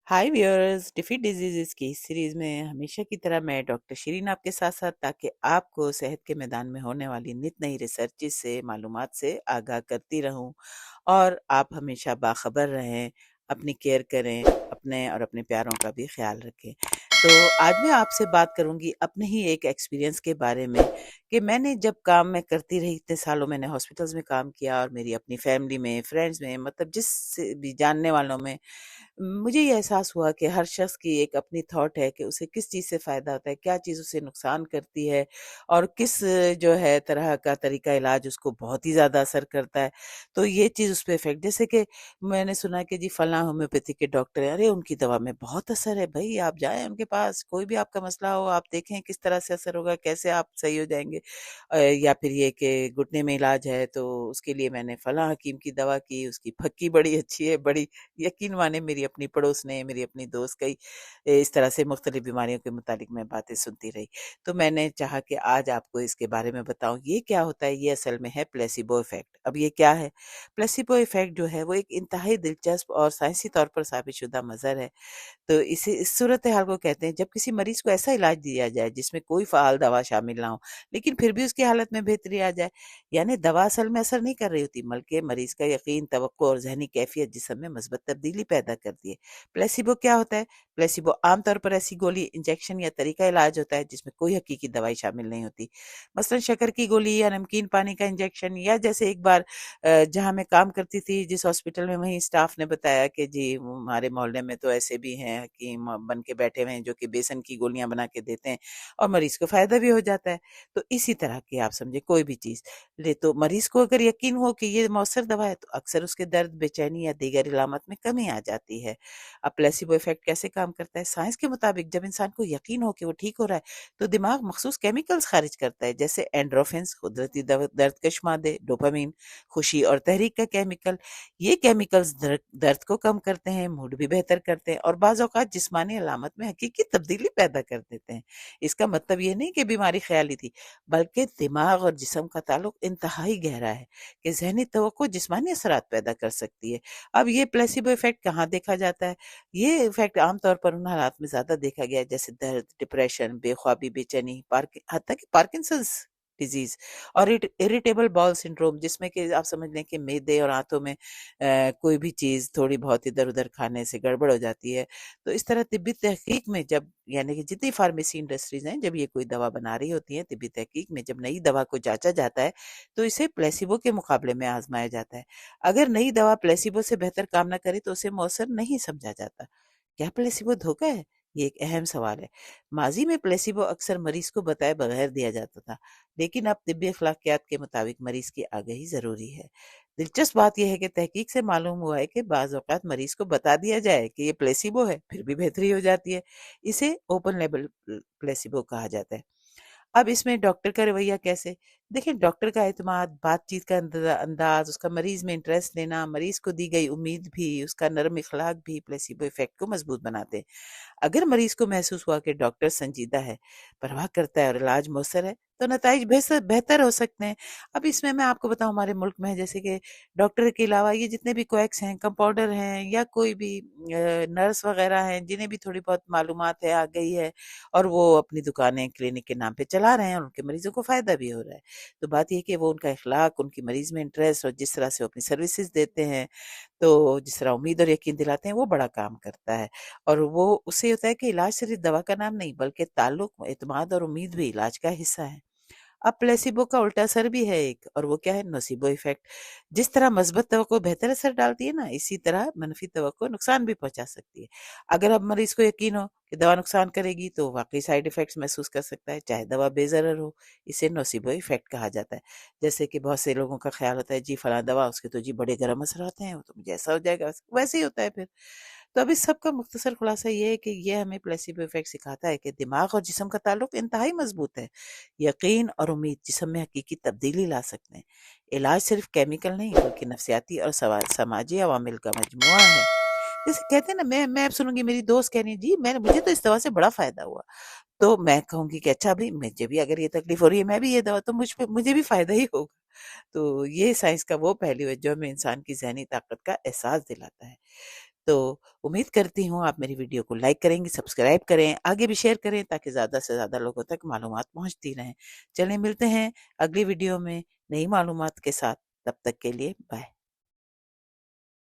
हाय viewers, defeat diseases की इस series में हमेशा की तरह मैं डॉक्टर शिरीन आपके साथ साथ, ताकि आपको सेहत के मैदान में होने वाली नित नई रिसर्चेस से मालूमात से आगाह करती रहूं और आप हमेशा बाखबर रहें। अपनी केयर करें, अपने और अपने प्यारों का भी ख्याल रखें। तो आज मैं आपसे बात करूंगी अपने ही एक एक्सपीरियंस के बारे में कि मैंने जब काम मैं करती रही, इतने सालों मैंने हॉस्पिटल्स में काम किया और मेरी अपनी फैमिली में, फ्रेंड्स में, मतलब जिस भी जानने वालों में मुझे ये एहसास हुआ कि हर शख्स की एक अपनी थॉट है कि उसे किस चीज़ से फ़ायदा होता है, क्या चीज़ उसे नुकसान करती है और किस जो है तरह का तरीका इलाज उसको बहुत ही ज़्यादा असर करता है। तो ये चीज़ उस पे इफ़ेक्ट, जैसे कि मैंने सुना कि जी फलाँ होम्योपैथी के डॉक्टर हैं, अरे उनकी दवा में बहुत असर है, भई आप जाएँ उनके पास, कोई भी आपका मसला हो आप देखें किस तरह से असर होगा, कैसे आप सही हो जाएँगे। या फिर ये कि घुटने में इलाज है तो उसके लिए मैंने फलाँ हकीम की दवा की, उसकी फक्की बड़ी अच्छी है, बड़ी यकीन माने मेरी अपनी पड़ोस ने, मेरी अपनी दोस्त कई इस तरह से मुख्तलिफ बीमारियों के मुतालिक मैं बातें सुनती रही। तो मैंने चाहा कि आज आपको इसके बारे में बताऊं ये क्या होता है। ये असल में है प्लेसिबो इफेक्ट। अब ये क्या है? प्लेसिबो इफेक्ट जो है वो एक इंतहाई दिलचस्प और साइंसी तौर पर साबित शुदा मजहर है। तो इसे इस सूरत हाल को कहते हैं जब किसी मरीज को ऐसा इलाज दिया जाए जिसमें कोई फ़ाल दवा शामिल ना हो, लेकिन फिर भी उसकी हालत में बेहतरी आ जाए। यानी दवा असल में असर नहीं कर रही होती, बल्कि मरीज का यकीन, तवक्को और ज़हनी कैफियत जिस्म में مثبت तब्दीली पैदा करती है। प्लेसिबो क्या होता है? प्लेसिबो आमतौर पर ऐसी गोली, इंजेक्शन या तरीका इलाज होता है जिसमें कोई हकीकी दवाई शामिल नहीं होती। मसलन शक्कर की गोली या नमकीन पानी का इंजेक्शन, या जैसे एक बार जहाँ मैं काम करती थी जिस हॉस्पिटल में, वहीं स्टाफ ने बताया कि जी हमारे मोहल्ले में तो ऐसे भी हैं हकीम बन के बैठे हुए हैं जो कि बेसन की गोलियां बना के देते हैं और मरीज को फायदा भी हो जाता है। तो इसी तरह की आप समझे कोई भी चीज ले, तो मरीज को अगर यकीन हो कि ये मौसर दवा है तो अक्सर उसके दर्द, बेचैनी या दीगर इलामत में कमी आ जाती है। अब प्लेसिबो इफेक्ट कैसे काम करता है? साइंस के मुताबिक जब इंसान को यकीन हो कि वो ठीक हो रहा है तो दिमाग मखसूस केमिकल्स खारिज करता है, जैसे एंड्रोफिन्स, कुदरती दर्दकश मादे, डोपामीन, खुशी और तहरीक का केमिकल। ये केमिकल्स दर्द को कम करते हैं, मूड भी बेहतर करते हैं और बाज़ औक़ात जिस्मानी अलामत में हकीकी तब्दीली पैदा कर देते हैं। इसका मतलब ये नहीं कि बीमारी ख़याली थी, बल्कि दिमाग और जिस्म का ताल्लुक इंतहाई गहरा है कि ज़हनी तवक्को जिस्मानी असरात पैदा कर सकती है। अब ये प्लेसिबो इफ़ेक्ट कहाँ देखा जाता है? ये इफ़ेक्ट आम तौर पर उन हालात में ज़्यादा देखा गया है जैसे दर्द, डिप्रेशन, बेख्वाबी, बेचैनी, हत्ता कि पार्किंसंस डिज़ीज़ और इरिटेबल बाउल सिंड्रोम, जिसमें कि आप समझ लें कि मैदे और आंतों में कोई भी चीज़ थोड़ी बहुत इधर-उधर खाने से गड़बड़ हो जाती है। तो इस तरह तिब्बी तहकीक में जब, यानी कि जितनी फार्मेसी इंडस्ट्रीज़ हैं, जब ये कोई दवा बना रही होती हैं, तिब्बी तहकीक में जब नई दवा को जाँचा जाता है, तो इसे प्लेसिबो के मुकाबले में आज़माया जाता है। अगर नई दवा प्लेसिबो से बेहतर काम ना करे तो उसे मौसर नहीं समझा जाता। क्या प्लेसिबो धोखा है? ये एक अहम सवाल है। माज़ी में प्लेसिबो अक्सर मरीज़ को बताए बगैर दिया जाता था, लेकिन अब तिब्बी अखलाकियात के मुताबिक मरीज़ की आगाही ज़रूरी है। दिलचस्प बात यह है कि तहकीक से मालूम हुआ है कि बाज़ औक़ात मरीज़ को बता दिया जाए कि ये प्लेसिबो है, फिर भी बेहतरी हो जाती है। इसे ओपन लेबल प्लेसिबो कहा जाता है। अब इसमें डॉक्टर का रवैया कैसे? देखिए, डॉक्टर का एतमाद, बातचीत का अंदाज़, उसका मरीज़ में इंटरेस्ट लेना, मरीज़ को दी गई उम्मीद भी, उसका नरम इख़लाक़ भी प्लेसिबो इफ़ेक्ट को मज़बूत बनाते हैं। अगर मरीज को महसूस हुआ कि डॉक्टर संजीदा है, परवाह करता है और इलाज मौसर है, तो नताइज बेहतर बेहतर हो सकते हैं। अब इसमें मैं आपको बताऊं, हमारे मुल्क में है जैसे कि डॉक्टर के अलावा ये जितने भी कोएक्स हैं, कंपाउंडर हैं, या कोई भी नर्स वगैरह हैं जिन्हें भी थोड़ी बहुत मालूमात है, आ गई है, और वो अपनी दुकानें क्लिनिक के नाम पे चला रहे हैं और उनके मरीजों को फायदा भी हो रहा है। तो बात यह कि वो उनका इखलाक, उनकी मरीज में इंटरेस्ट और जिस तरह से वो अपनी सर्विसेज देते हैं, तो जिस तरह उम्मीद और यकीन दिलाते हैं, वो बड़ा काम करता है। और वो उससे होता है कि इलाज सिर्फ दवा का नाम नहीं, बल्कि ताल्लुक, एतमाद और उम्मीद भी इलाज का हिस्सा है। अब प्लेसिबो का उल्टा असर भी है एक, और वो क्या है? Nocebo effect. जिस तरह मस्बत तवक्को बेहतर असर डालती है ना, इसी तरह मनफी तवक्को नुकसान भी पहुंचा सकती है। अगर अब मरीज को यकीन हो कि दवा नुकसान करेगी तो वाकई साइड इफेक्ट्स महसूस कर सकता है, चाहे दवा बेजरर हो। इसे नोसिबो इफेक्ट कहा जाता है। जैसे कि बहुत से लोगों का ख्याल होता है जी फला दवा, उसके तो जी बड़े गर्म असर होते हैं, वो तो मुझे ऐसा हो जाएगा, वैसे ही होता है फिर। तो अब इस सब का मुख्तसर खुलासा ये है कि ये हमें प्लेसिबो इफेक्ट सिखाता है कि दिमाग और जिस्म का ताल्लुक इंतहाई मजबूत है। यकीन और उम्मीद जिस्म में हकीकी तब्दीली ला सकते हैं। इलाज सिर्फ केमिकल नहीं, बल्कि नफसियाती और समाजी अवामिल का मजमुआ है। जैसे कहते हैं ना, मैं अब सुनूंगी मेरी दोस्त कह रही है, जी मैंने मुझे तो इस दवा से बड़ा फायदा हुआ, तो मैं कहूंगी कि अच्छा भाई, मुझे भी अगर ये तकलीफ हो रही है, मैं भी ये दवा, तो मुझे भी फायदा ही होगा। तो ये साइंस का वो पहलू है जो हमें इंसान की जहनी ताकत का एहसास दिलाता है। तो उम्मीद करती हूँ आप मेरी वीडियो को लाइक करेंगे, सब्सक्राइब करें, आगे भी शेयर करें ताकि ज़्यादा से ज़्यादा लोगों तक मालूमात पहुँचती रहें। चलें मिलते हैं अगली वीडियो में नई मालूमात के साथ। तब तक के लिए बाय।